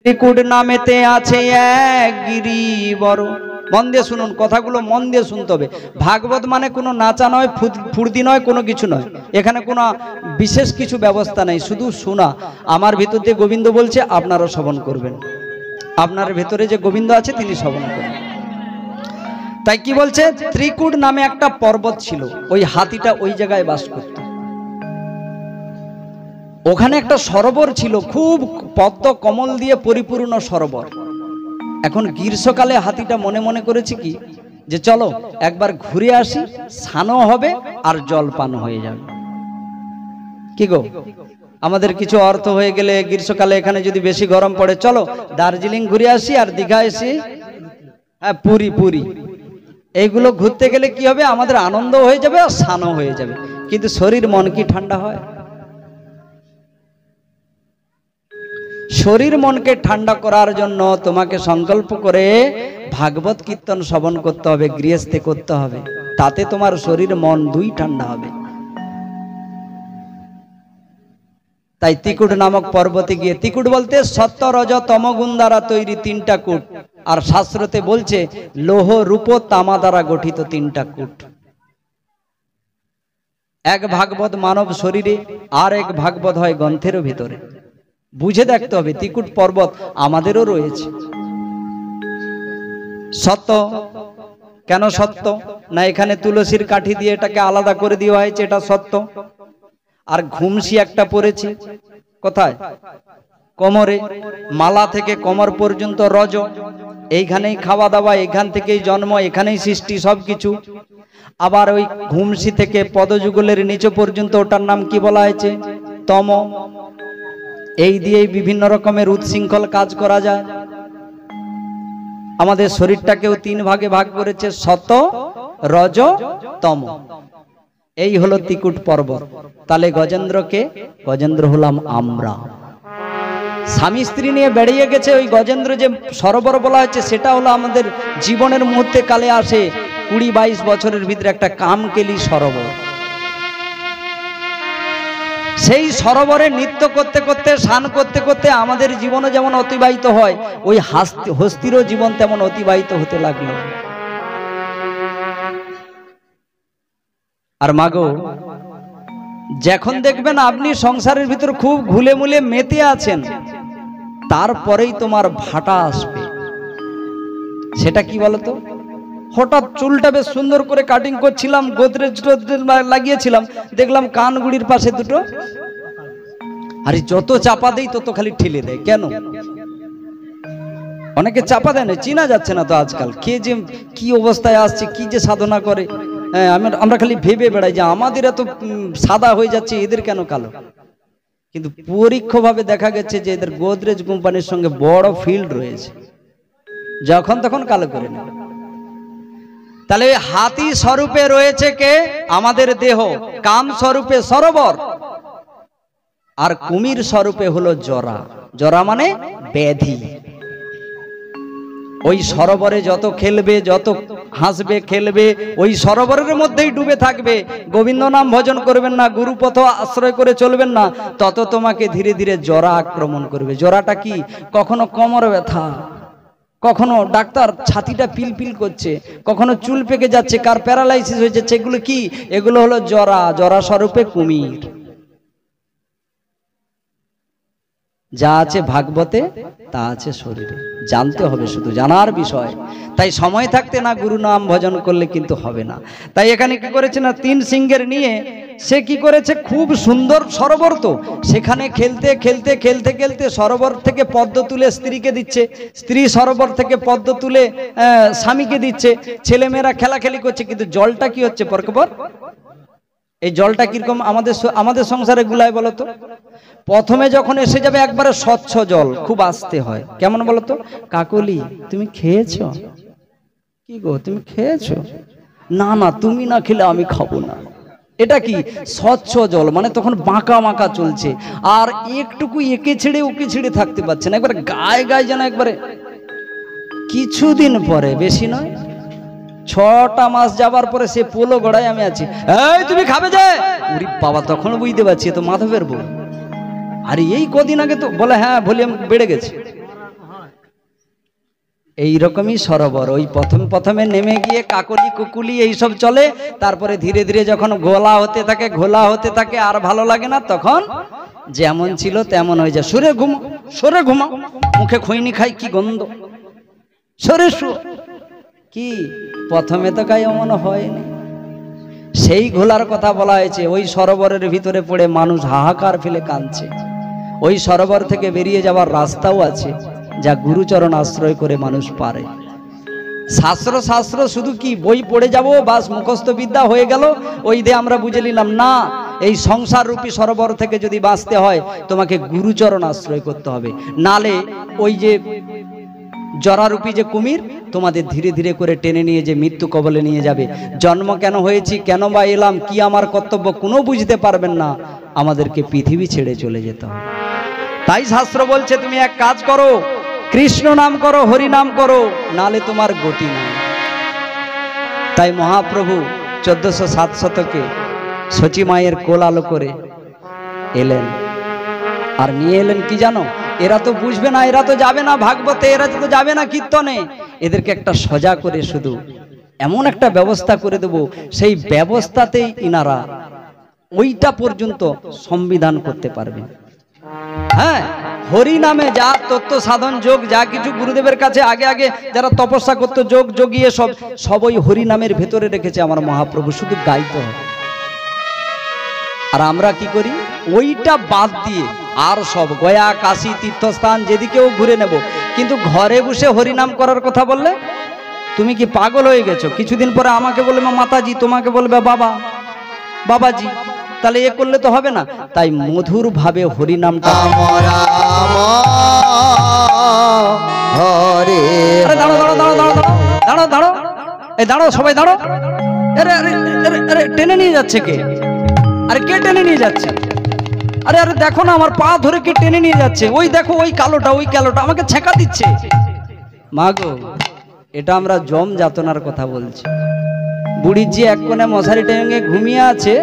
ত্রিকুট নামেতে আছে এক গিরিবর। মন দিয়ে শুনুন, কথাগুলো মন দিয়ে শুনতে হবে। ভাগবত মানে কোনো নাচা নয়, ফুর্তি নয়, কোনো কিছু নয়। এখানে কোনো বিশেষ কিছু ব্যবস্থা নেই, শুধু শোনা। আমার ভিতর দিয়ে গোবিন্দ বলছে, আপনারা শ্রবণ করবেন। আপনার ভেতরে যে গোবিন্দ আছে তিনি শ্রবণ করবেন। তাই কি বলছে, ত্রিকুট নামে একটা পর্বত ছিল, ওই হাতিটা ওই জায়গায় বাস করত। ওখানে একটা সরোবর ছিল, খুব পদ্ম কমল দিয়ে পরিপূর্ণ সরোবর। এখন গ্রীষ্মকালে হাতিটা মনে মনে করেছে কি, যে চলো একবার ঘুরে আসি, স্নানও হবে আর জল পান হয়ে যাবে। কি গো, আমাদের কিছু অর্থ হয়ে গেলে গ্রীষ্মকালে এখানে যদি বেশি গরম পড়ে, চলো দার্জিলিং ঘুরে আসি আর দীঘা এসে, হ্যাঁ পুরী, এইগুলো ঘুরতে গেলে কি হবে, আমাদের আনন্দ হয়ে যাবে আর স্নানও হয়ে যাবে। কিন্তু শরীর মন কি ঠান্ডা হয়? শরীর মনকে ঠান্ডা করার জন্য তোমাকে সংকল্প করে ভাগবত কীর্তন শ্রবণ করতে হবে, গৃহস্থে করতে হবে। তাতে তোমার শরীর মন দুই ঠান্ডা হবে। তাই ত্রিকুট নামক পর্বতে গিয়ে, ত্রিকুট বলতে সত্য রজ তম গুণ দ্বারা তৈরি তিনটা কূট, আর শাস্ত্রতে বলছে লৌহ রূপ তামা দ্বারা গঠিত তিনটা কূট। এক ভাগবত মানব শরীরে, আর এক ভাগবত হয় গ্রন্থের ভিতরে। বুঝে দেখতে হবে, ত্রিকুট পর্বত আমাদেরও রয়েছে। সত্য কেন সত্য না, এখানে তুলসীর কাঠি দিয়ে এটাকে আলাদা করে দেওয়া হয়েছে, এটা সত্য। আর ঘুমসি একটা পড়েছে কোথায়, কোমরে, মালা থেকে কোমর পর্যন্ত রজ। এইখানেই খাওয়া দাওয়া, এখান থেকেই জন্ম, এখানেই সৃষ্টি সবকিছু। আবার ওই ঘুমসি থেকে পদযুগলের নিচে পর্যন্ত, ওটার নাম কি বলা হয়েছে, তম। এই দিয়েই বিভিন্ন রকমের উৎশৃঙ্খল কাজ করা যায়। আমাদের শরীরটাকেও তিন ভাগে ভাগ করেছে, সত, রজ, তম। এই হলো ত্রিকুট পর্বত। তাহলে গজেন্দ্রকে, গজেন্দ্র হলাম আমরা। স্বামী স্ত্রী নিয়ে বেরিয়ে গেছে, ওই গজেন্দ্র যে সরোবর বলা হচ্ছে, সেটা হলো আমাদের জীবনের মুহূর্তে কালে আসে 20-22 বছরের ভিতরে একটা কামকেলি সরোবর। সেই সরোবরে নৃত্য করতে করতে, স্নান করতে করতে আমাদের জীবনও যেমন অতিবাহিত হয়, ওই হস্তিরও জীবন তেমন অতিবাহিত হতে লাগলো। আর মাগো, যখন দেখবেন আপনি সংসারের ভিতর খুব ঘুলে মুলে মেতে আছেন, তারপরেই তোমার ভাটা আসবে। সেটা কি বলতো, হঠাৎ চুলটা বেশ সুন্দর করে কাটিং করছিলাম, গোদরেজ লাগিয়েছিলাম, দেখলাম কানগুড়ির পাশে দুটো, আরে যত চাপা দেই তত খালি ঠেলে দেয়। কেন? অনেকে চাপা দেয় না, চিনা যাচ্ছে না তো আজকাল, কে যে কি অবস্থায় আসছে, কি যে সাধনা করে। আমরা খালি ভেবে বেড়াই যে আমাদের এত সাদা হয়ে যাচ্ছে, এদের কেন কালো। কিন্তু পরীক্ষভাবে দেখা গেছে যে এদের গোদরেজ কোম্পানির সঙ্গে বড় ফিল্ড রয়েছে, যখন তখন কালো করে নেয়। তাহলে হাতি স্বরূপে রয়েছে কে, আমাদের দেহ, কাম স্বরূপে সরোবর, আর কুমির স্বরূপে হলো জরা। জরা মানে ব্যাধি। ওই সরোবরে যত খেলবে, যত হাসবে, খেলবে, ওই সরোবরের মধ্যেই ডুবে থাকবে। গোবিন্দ নাম ভজন করবেন না, গুরুপথ আশ্রয় করে চলবেন না, তত তোমাকে ধীরে ধীরে জরা আক্রমণ করবে। জরাটা কি, কখনো কোমর ব্যথা, কখনো ডাক্তার ছাতিটা পিলপিল করছে, কখনো চুল পেকে যাচ্ছে, কার প্যারালাইসিস হয়ে যাচ্ছে, এগুলো কি, এগুলো হলো জরা। জরা স্বরূপে কুমির। যা আছে ভাগবতে তা আছে শরীরে, জানতে হবে, শুধু জানার বিষয়। তাই সময় থাকতে না গুরু নাম ভজন করলে কিন্তু হবে না। তাই এখানে কি করেছে না, 3 সিংহের নিয়ে সে কি করেছে, খুব সুন্দর সরোবর, তো সেখানে খেলতে খেলতে খেলতে খেলতে সরোবর থেকে পদ্ম তুলে স্ত্রীকে দিচ্ছে, স্ত্রী সরোবর থেকে পদ্ম তুলে স্বামীকে দিচ্ছে, ছেলেমেয়েরা খেলাখেলি করছে। কিন্তু জলটা কি হচ্ছে পরকবর, এই জলটা কিরকম আমাদের সংসারে গুলায় বলতো। প্রথমে যখন এসে যাবে একবারে স্বচ্ছ জল, খুব আস্তে হয়। কেমন বলতো, কাকলি তুমি খেয়েছো, কি গো তুমি খেয়েছো, না না তুমি না খেলে আমি খাবো না। এটা কি, স্বচ্ছ জল, মানে তখন বাঁকা বাঁকা চলছে, আর একটুকু একে ছেড়ে ওকে ছেড়ে থাকতে পারছে না, একবারে গায়ে গায়ে যেন একবারে। কিছুদিন পরে, বেশি নয়, 6টা মাস যাবার পরে সে পোলো গড়ায় আমি আছি, এই তুমি খাবে যে, উরি বাবা, তখন বুঝতে পারছি তো মাধবের বউ। আরে এই কদিন আগে তো বলে হ্যাঁ ভলিউম বেড়ে গেছে, এইরকমই সরোবর। ওই প্রথমে নেমে গিয়ে কাকলি কুকুলি এইসব চলে, তারপরে ধীরে ধীরে যখন ঘোলা হতে থাকে আর ভালো লাগে না, তখন যেমন ছিল তেমন হয়ে যায়। সরে ঘুমা, মুখে খৈনি খাই, কি গন্ধ, সরে শু। কি প্রথমে তো গায়ে অমন হয়নি। সেই ঘোলার কথা বলা হয়েছে। ওই সরোবরের ভিতরে পড়ে মানুষ হাহাকার ফেলে কাঁদছে। ওই সরোবর থেকে বেরিয়ে যাওয়ার রাস্তাও আছে, যা গুরুচরণ আশ্রয় করে মানুষ পারে। শাস্ত্র শুধু কি বই পড়ে যাব বাস মুখস্থ বিদ্যা হয়ে গেল, ওই দিয়ে আমরা বুঝে নিলাম না। এই সংসার রূপী সরোবর থেকে যদি বাঁচতে হয়, তোমাকে গুরুচরণ আশ্রয় করতে হবে। নালে ওই যে জরারূপী যে কুমির তোমাদের ধীরে ধীরে করে টেনে নিয়ে যে মৃত্যু কবলে নিয়ে যাবে। জন্ম কেন হয়েছি, কেন বা এলাম, কি আমার কর্তব্য, কোনো বুঝতে পারবেন না। আমাদেরকে পৃথিবী ছেড়ে চলে যেতে হবে। তাই শাস্ত্র বলছে তুমি এক কাজ করো, কৃষ্ণ নাম করো, হরি নাম করো, নালে তোমার গতি নাই। তাই মহাপ্রভু 1407 শতকে সচী মায়ের কোল আলো করে এলেন। আর নিয়ে এলেন কি জানো? এরা তো বুঝবে না, এরা তো যাবে না ভাগবতে, এরা তো যাবে না কীর্তনে। এদেরকে একটা সজা করে শুধু এমন একটা ব্যবস্থা করে দেব, সেই ব্যবস্থাতেই ইনারা ওইটা পর্যন্ত সংবিধান করতে পারবে। হ্যাঁ, হরি নামে যা তত্ত্ব সাধন যোগ যা কিছু গুরুদেবের কাছে আগে আগে যারা তপস্যা করতো, যোগ যোগিয়ে সব ওই হরি নামের ভেতরে রেখেছে আমার মহাপ্রভু। শুধু গাইতে হবে। আর আমরা কি করি? ওইটা বাদ দিয়ে আর সব গয়া কাশী তীর্থস্থান যেদিকেও ঘুরে নেব, কিন্তু ঘরে বসে হরিনাম করার কথা বললে তুমি কি পাগল হয়ে গেছো? কিছুদিন পরে আমাকে বলবে মাতাজি, তোমাকে বলবে বাবা, বাবাজি। তাহলে এ করলে তো হবে না। তাই মধুর ভাবে হরিনামটা দাঁড়ো সবাই দাঁড়ো। টেনে নিয়ে যাচ্ছে কে? আরে কে টেনে নিয়ে যাচ্ছে? আরে দেখো না, আমার পা ধরে কে টেনে নিয়ে যাচ্ছে। ওই দেখো, ওই কালোটা আমাকে ছেঁকা দিচ্ছে। মা গো, এটা আমরা জম যাতনার কথা বলছি। বুড়ির যে এক কোণে মশারি টেনে ঘুমিয়ে আছে,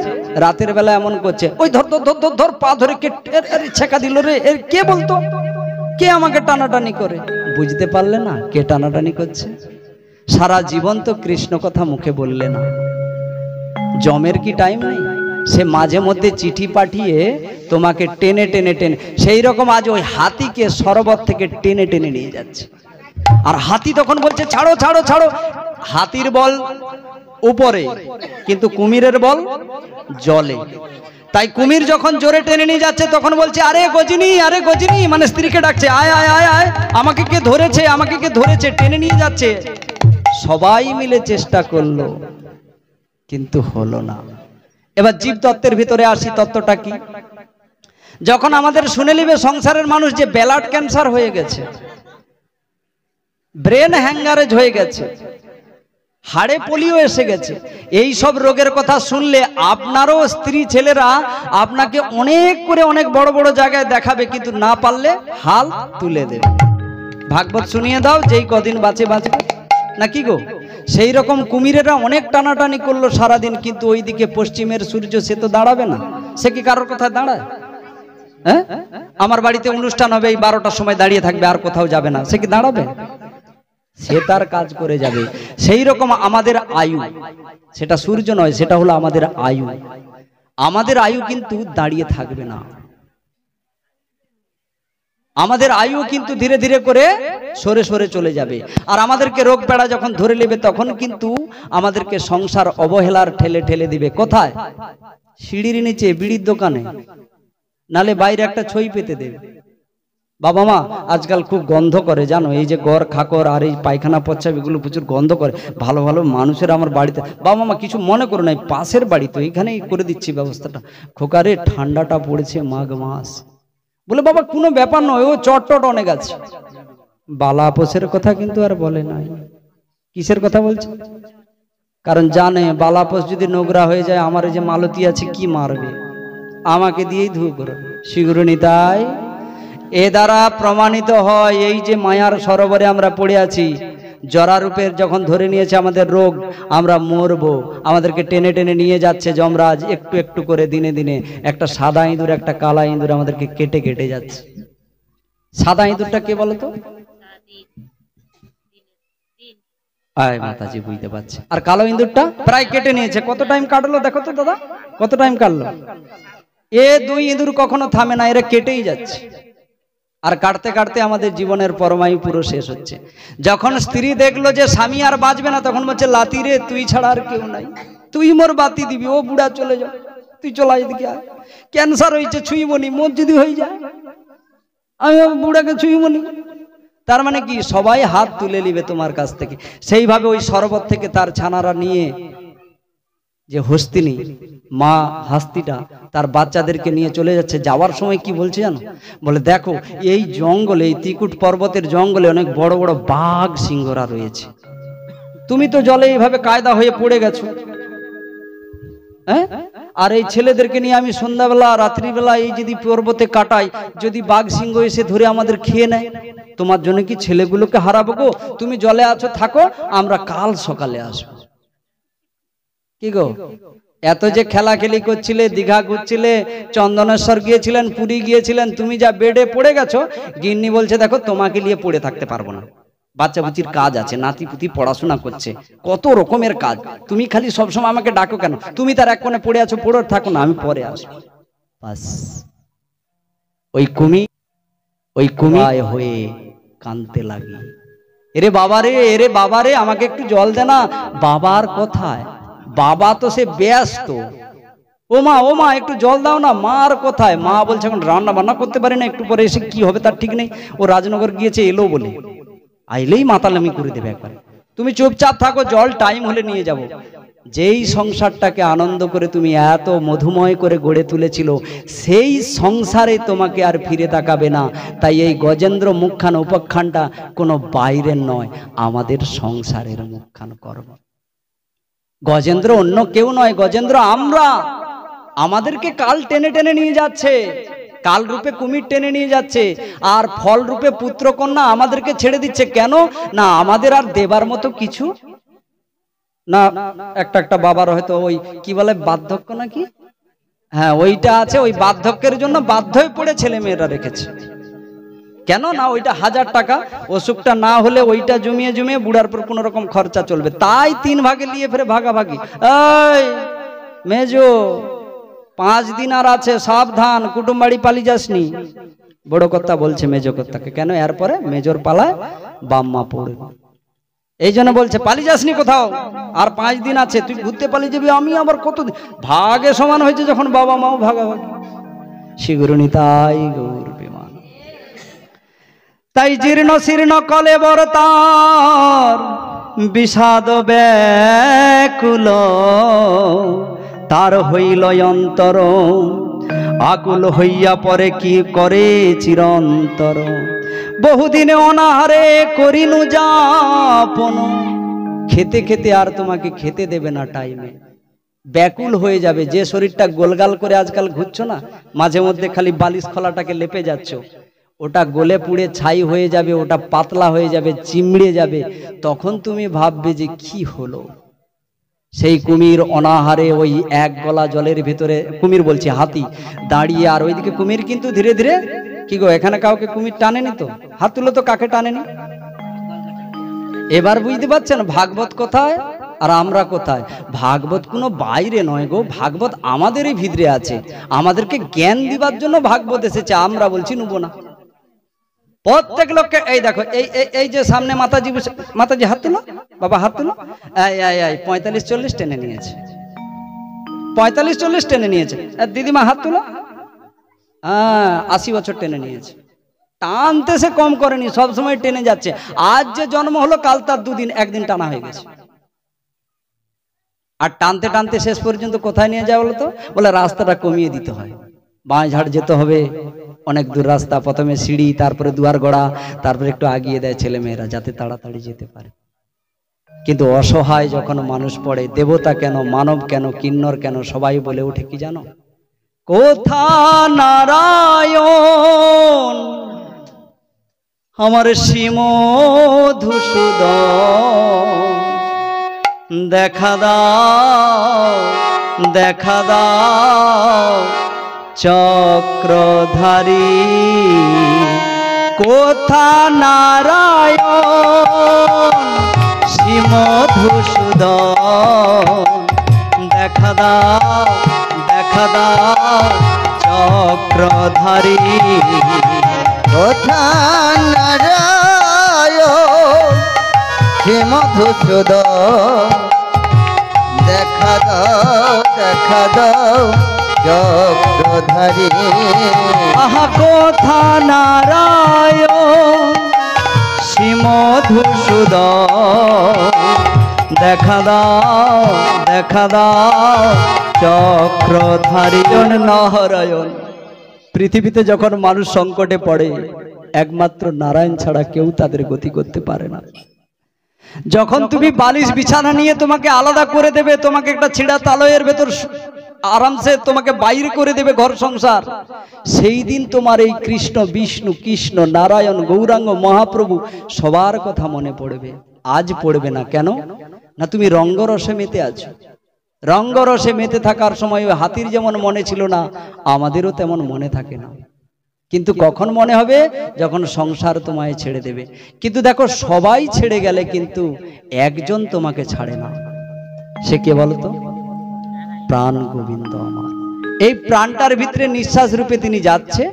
রাতের বেলা এমন করছে, ওই ধর পা ধরে কে ছেঁকা দিল রে। এর কে বলতো? কে আমাকে টানাটানি করে? বুঝতে পারলে না কে টানাটানি করছে? সারা জীবন তো কৃষ্ণ কথা মুখে বললে না। জমের কি টাইম নেই? সে মাঝে মধ্যে চিঠি পাঠিয়ে তোমাকে টেনে টেনে টেনে, সেই রকম আজ ওই হাতিকে সরোবর থেকে টেনে টেনে নিয়ে যাচ্ছে। আর হাতি তখন বলছে ছাড়ো ছাড়ো ছাড়ো। হাতির বল উপরে, কিন্তু কুমিরের বল জলে। তাই কুমির যখন জোরে টেনে নিয়ে যাচ্ছে তখন বলছে আরে গজিনী, আরে গজিনী, মানে স্ত্রীকে ডাকছে, আয় আয় আয় আয়, আমাকে কে ধরেছে, আমাকে কে ধরেছে, টেনে নিয়ে যাচ্ছে। সবাই মিলে চেষ্টা করলো, কিন্তু হলো না। এবার জীব তত্ত্বের ভিতরে আসি। তত্ত্বটা কি? যখন আমাদের শুনে নিবে সংসারের মানুষ যে ব্লাড ক্যান্সার হয়ে গেছে, ব্রেন হ্যাঙ্গারেজ হয়ে গেছে, হাড়ে পোলিও এসে গেছে, এই সব রোগের কথা শুনলে আপনারও স্ত্রী ছেলেরা আপনাকে অনেক করে অনেক বড় বড় জায়গায় দেখাবে, কিন্তু না পারলে হাল তুলে দেবে। ভাগবত শুনিয়ে দাও, যেই কদিন বাঁচে বাঁচবে নাকি গো? সেই রকম কুমিরেরা অনেক টানাটানি করলো সারাদিন, কিন্তু ওইদিকে পশ্চিমের সূর্য সে তো দাঁড়াবে না। সে কি কারোর কথায় দাঁড়ায়? হ্যাঁ, আমার বাড়িতে অনুষ্ঠান হবে, এই 12টার সময় দাঁড়িয়ে থাকবে, আর কোথাও যাবে না, সে কি দাঁড়াবে? সে তার কাজ করে যাবে। সেই রকম আমাদের আয়ু, সেটা সূর্য নয়, সেটা হলো আমাদের আয়ু। আমাদের আয়ু কিন্তু দাঁড়িয়ে থাকবে না। আমাদের আয়ু কিন্তু ধীরে ধীরে করে সরে সরে চলে যাবে। আর আমাদেরকে রোগ বেড়া যখন ধরে নেবে, তখন কিন্তু আমাদেরকে সংসার অবহেলার ঠেলে ঠেলে দিবে। কোথায়? সিঁড়ির নিচে, বিড়ির দোকানে, নালে বাইরে একটা ছই পেতে দেবে। বাবা মা আজকাল খুব গন্ধ করে জানো, এই যে গড় খাকর আর এই পায়খানা পচ্ছাপ, এগুলো প্রচুর গন্ধ করে। ভালো ভালো মানুষের আমার বাড়িতে, বাবা মা কিছু মনে করো না, পাশের বাড়ি তো, এখানেই করে দিচ্ছি ব্যবস্থাটা। খোকারে ঠান্ডাটা পড়েছে, মাঘ মাস। বলে বাবা কোনো ব্যাপার নয়, ও চটটট অনেক আছে। বালা আপোষের কথা কিন্তু আর বলে নাই। কিসের কথা বলছে? কারণ জানে বালা আপোষ যদি নোংরা হয়ে যায়, আমার এই যে মালতী আছে কি মারবে, আমাকে দিয়েই ধুয়ে করবে। শীঘ্র নিতাই এ দ্বারা প্রমাণিত হয়, এই যে মায়ার সরোবরে আমরা পড়ে আছি, জরারূপের যখন ধরে নিয়েছে আমাদের রোগ, আমরা মরবো, আমাদেরকে টেনে টেনে নিয়ে যাচ্ছে যমরাজ। একটু একটু করে দিনে দিনে একটা সাদা ইঁদুর একটা কালা ইঁদুর আমাদেরকে কেটে কেটে যাচ্ছে। সাদা ইঁদুরটা কে বলতো? আয় মাতাজি বুঝতে পারছে। আর কালো ইঁদুরটা প্রায় কেটে নিয়েছে। কত টাইম কাটলো দেখো তো দাদা, কত টাইম কাটলো। এ দুই ইঁদুর কখনো থামে না, এরা কেটেই যাচ্ছে। আর কাটতে কাটতে আমাদের জীবনের পরমায়ু পুরো শেষ হচ্ছে। যখন স্ত্রী দেখলো যে স্বামী আর বাঁচবে না, তখন বলছে লাতি রে তুই ছাড়া আর কেউ নাই, তুই মোর বাতি দিবি, ও বুড়া চলে যাও, তুই চলে এদিকে আয়, ক্যান্সার হয়েছে ছুঁইবনি, মোর যদি হয়ে যায় আমি বুড়াকে ছুঁইবনি। তার মানে কি সবাই হাত তুলে নিবে তোমার কাছ থেকে। সেইভাবে ওই শরবত থেকে তার ছানারা নিয়ে যে হস্তিনী মা হাস্তিটা তার বাচ্চাদেরকে নিয়ে চলে যাচ্ছে। যাওয়ার সময় কি বলছে জানো, বলে দেখো এই জঙ্গলে, এই ত্রিকুট পর্বতের জঙ্গলে অনেক বড় বড় বাঘ সিংহরা রয়েছে, তুমি তো জলে এইভাবে কায়দা হয়ে পড়ে গেছো, হ্যাঁ, আর এই ছেলেদেরকে নিয়ে আমি সন্ধ্যাবেলা রাত্রিবেলা এই যদি পর্বতে কাটাই, যদি বাঘ সিংহ এসে ধরে আমাদের খেয়ে নেয়, তোমার জন্য কি ছেলেগুলোকে হারাবো গো, তুমি জলে আছো থাকো, আমরা কাল সকালে আসবো। কি গো, এত যে খেলাখেলি করছিলে, দীঘা ঘুরছিলে, চন্দনেশ্বর গিয়েছিলেন, পুরী গিয়েছিলেন, তুমি যা বেডে পড়ে গেছো, গিন্নি বলছে দেখো তোমাকে নিয়ে পড়ে থাকতে পারবো না, বাচ্চা বুচির কাজ আছে, নাতি পুতি পড়াশোনা করছে, কত রকমের কাজ, তুমি খালি সবসময় আমাকে ডাকো কেন, তুমি তার এক কোণে পড়ে আছো, পড়ে থাকো না, আমি পরে আসবো। বাস ওই কুমির হয়ে কাঁদতে লাগি, এরে বাবারে, এরে বাবারে আমাকে একটু জল দে না। বাবার কোথায়, বাবা তো সে ব্যস্ত, ও মা একটু জল দাও না, মার কোথায়, মা বলছে এখন রান্না বান্না করতে পারি না, একটু পরে এসে কি হবে তার ঠিক নেই, ও রাজনগর গিয়েছে, এলো বলে, আইলেই মাতালামি করে দেবে একবার, তুমি চুপচাপ থাকো, জল টাইম হলে নিয়ে যাব। যেই সংসারটাকে আনন্দ করে তুমি এত মধুময় করে গড়ে তুলেছিল, সেই সংসারে তোমাকে আর ফিরে তাকাবে না। তাই এই গজেন্দ্র মুখখান উপাখ্যানটা কোনো বাইরের নয়, আমাদের সংসারের মুখখান কর্ম। গজেন্দ্র অন্য কেউ নয়, গজেন্দ্র আমরা, আমাদেরকে কাল টেনে টেনে নিয়ে যাচ্ছে, কাল রূপে কুমির টেনে নিয়ে যাচ্ছে, আর ফল রূপে পুত্র কন্যা আমাদেরকে ছেড়ে দিচ্ছে। কেন না, আমাদের আর দেবার মতো কিছু না। একটা বাবার হয়তো ওই কি বলে বার্ধক্য নাকি, হ্যাঁ ওইটা আছে, ওই বার্ধক্যের জন্য বাধ্য হয়ে পড়ে ছেলে মেয়েরা রেখেছে। কেন না, ওইটা 1000 টাকা, অসুখটা না হলে ওইটা জমিয়ে জমিয়ে বুড়ার পর কোন রকম খরচা চলবে, তাই 3 ভাগে নিয়ে ফেরে ভাগাভাগি। এই মেজো 5 দিন আর আছে, সাবধান, কুটুম বাড়ি পালিয়ে যাসনি, বড় কথা বলছে মেজো কর্তাকে। কেন, এরপরে মেজর পালায় বাম্মা পড়বে, এই জন্য বলছে পালিয়ে যাসনি কোথাও, আর 5 দিন আছে, তুই ঘুরতে পালিয়ে যাবি, আমি আবার কতদিন, ভাগে সমান হয়েছে যখন বাবা মাও ভাগাভাগি। শিগুরুনি তাই গৌর বিমান, তাই জীর্ণ শীর্ণ কলেবর তার বিষাদ ব্যাকুল, তার হইল অন্তর আকুল হইয়া পরে কি করে চিরন্তর, বহুদিনে অনাহারে করিনু যাপন, খেতে খেতে আর তোমাকে খেতে দেবে না টাইমে, ব্যাকুল হয়ে যাবে। যে শরীরটা গোলগাল করে আজকাল ঘুরছো না, মাঝে মধ্যে খালি বালিশ খোলাটাকে লেপে যাচ্ছ, ওটা গলে পুড়ে ছাই হয়ে যাবে, ওটা পাতলা হয়ে যাবে, চিমড়ে যাবে, তখন তুমি ভাববে যে কি হলো। সেই কুমির অনাহারে ওই এক গলা জলের ভিতরে, কুমির বলছি হাতি দাঁড়িয়ে, আর ওইদিকে কুমির কিন্তু ধীরে ধীরে, কি গো এখানে কাউকে কুমির টানেনি তো, হাত তুলো তো, কাকে টানেনি? এবার বুঝতে পারছেন ভাগবত কোথায় আর আমরা কোথায়? ভাগবত কোনো বাইরে নয় গো, ভাগবত আমাদেরই ভিতরে আছে, আমাদেরকে জ্ঞান দিবার জন্য ভাগবত এসেছে, আমরা বলছি নেবো না। প্রত্যেক লোককে, এই দেখো এই যে সামনে মাতাজি হাত তুলো, বাবা হাত তুলো, 45-40 টেনে নিয়েছে, 45-40 টেনে নিয়েছে। দিদিমা হাত তুলো, 80 বছর টেনে নিয়েছে। টানতে সে কম করেনি, সবসময় টেনে যাচ্ছে। আজ যে জন্ম হলো, কাল তার 2 দিন 1 দিন টানা হয়ে গেছে। আর টানতে টানতে শেষ পর্যন্ত কোথায় নিয়ে যায় বলো তো? বলে রাস্তাটা কমিয়ে দিতে হয়, বাঁশঝাড় যেতে হবে, অনেক দূর রাস্তা, প্রথমে সিঁড়ি, তারপরে দুয়ার গড়া, তারপরে একটু আগিয়ে দেয় ছেলে মেয়েরা যাতে তাড়াতাড়ি যেতে পারে। কিন্তু অসহায় যখন মানুষ পড়ে, দেবতা কেন, মানব কেন, কিন্নর কেন, সবাই বলে ওঠে কি জানো, কোথা নারায়ণ আমার শ্রীমধুসূদন, দেখা দাও দেখা দাও চক্রধারী, কোথা নারায়ণ শ্রীমধুসূদন মধুসূদন দেখা দাও দেখা দাও চক্রধারী কোথা নারায়ণ হে মধুসূদন দেখা দাও চক্রধারী আহা কোথা নারায়ণ শ্রী মধুসূদন দেখা দাও চক্রধারী নারায়ণ। পৃথিবীতে যখন মানুষ সংকটে পড়ে একমাত্র নারায়ণ ছাড়া কেউ তাদের গতি করতে পারে না। যখন তুমি বালিশ বিছানা নিয়ে তোমাকে আলাদা করে দেবে, তোমাকে একটা ছিঁড়া তালয়ের ভেতর আরামসে তোমাকে বাইরে করে দেবে ঘর সংসার, সেই দিন তোমার এই কৃষ্ণ বিষ্ণু কৃষ্ণ নারায়ণ গৌরাঙ্গ মহাপ্রভু সবার কথা মনে পড়বে। আজ পড়বে না কেন? না তুমি রঙ্গরসে মেতে আছো। রঙ্গরসে মেতে থাকার সময় ওই হাতির যেমন মনে ছিল না, আমাদেরও তেমন মনে থাকে না। কিন্তু কখন মনে হবে? যখন সংসার তোমায় ছেড়ে দেবে। কিন্তু দেখো সবাই ছেড়ে গেলে কিন্তু একজন তোমাকে ছাড়ে না। সে কে বলতো? প্রাণ গোবিন্দ আমার। এই প্রাণটার ভিতরে নিঃশ্বাস রূপে তিনি যাচ্ছে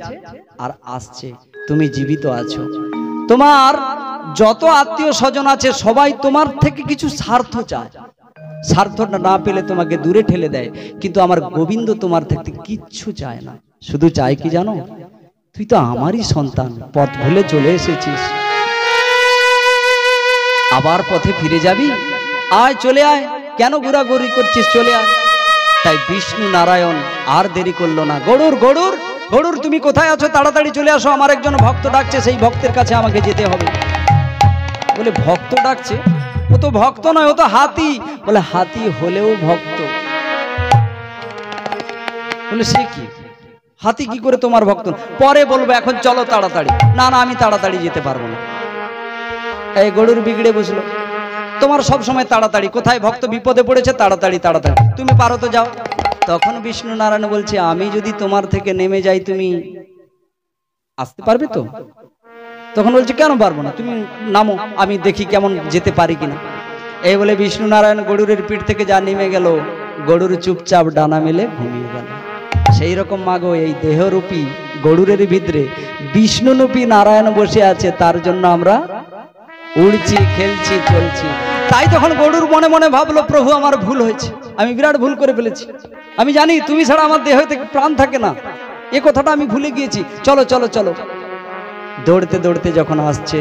আর আসছে। তুমি জীবিত আছো। তোমার যত আত্মীয় স্বজন আছে সবাই তোমার থেকে কিছু স্বার্থ চায়। স্বার্থটা না পেলে তোমাকে দূরে ঠেলে দেয়। কিন্তু আমার গোবিন্দ তোমার থেকে কিচ্ছু চায় না। শুধু চায় কি জানো? তুই তো আমারই সন্তান, পথ ভুলে চলে এসেছিস, আবার পথে ফিরে যাবি, আয় চলে আয়, কেন ঘোরাঘুরি করছিস, চলে আয়। তাই বিষ্ণু নারায়ণ আর দেরি করলো না। গরুর গরুর গরুর তুমি কোথায় আছো? তাড়াতাড়ি চলে আসো, আমার একজন ভক্ত ডাকছে, সেই ভক্তের কাছে আমাকে যেতে হবে। বলে ভক্ত ডাকছে? ও তো ভক্ত নয়, ও তো হাতি। বলে হাতি হলেও ভক্ত। বলে সে কি? হাতি কি করে তোমার ভক্ত? পরে বলবো, এখন চলো তাড়াতাড়ি। না না, আমি তাড়াতাড়ি যেতে পারবো না। এই গরুর বিগড়ে বসলো। তোমার সব সময় তাড়াতাড়ি, কোথায় ভক্ত বিপদে পড়েছে তাড়াতাড়ি তাড়াতাড়ি, তুমি পারো তো যাও। তখন বিষ্ণু নারায়ণ বলছে, আমি যদি তোমার থেকে নেমে যাই তুমি আসতে পারবে তো? তখন বলছে, কেন পারবো না, তুমি নামো, আমি দেখি কেমন যেতে পারি কিনা। এই বলে বিষ্ণু নারায়ণ গরুরের পিঠ থেকে যা নেমে গেল, গরুর চুপচাপ ডানা মেলে ঘুমিয়ে গেল। সেই রকম মাগো এই দেহরূপী গরুরের ভিতরে বিষ্ণুরূপী নারায়ণ বসে আছে, তার জন্য আমরা উড়ছি, খেলছি, চলছি। তাই তখন গরুর মনে মনে ভাবলো, প্রভু আমার ভুল হয়েছে, আমি বিরাট ভুল করে ফেলেছি। আমি জানি তুমি ছাড়া আমার দেহ থেকে প্রাণ থাকে না, এ কথাটা আমি ভুলে গিয়েছি। চলো চলো চলো। দৌড়তে দৌড়তে যখন আসছে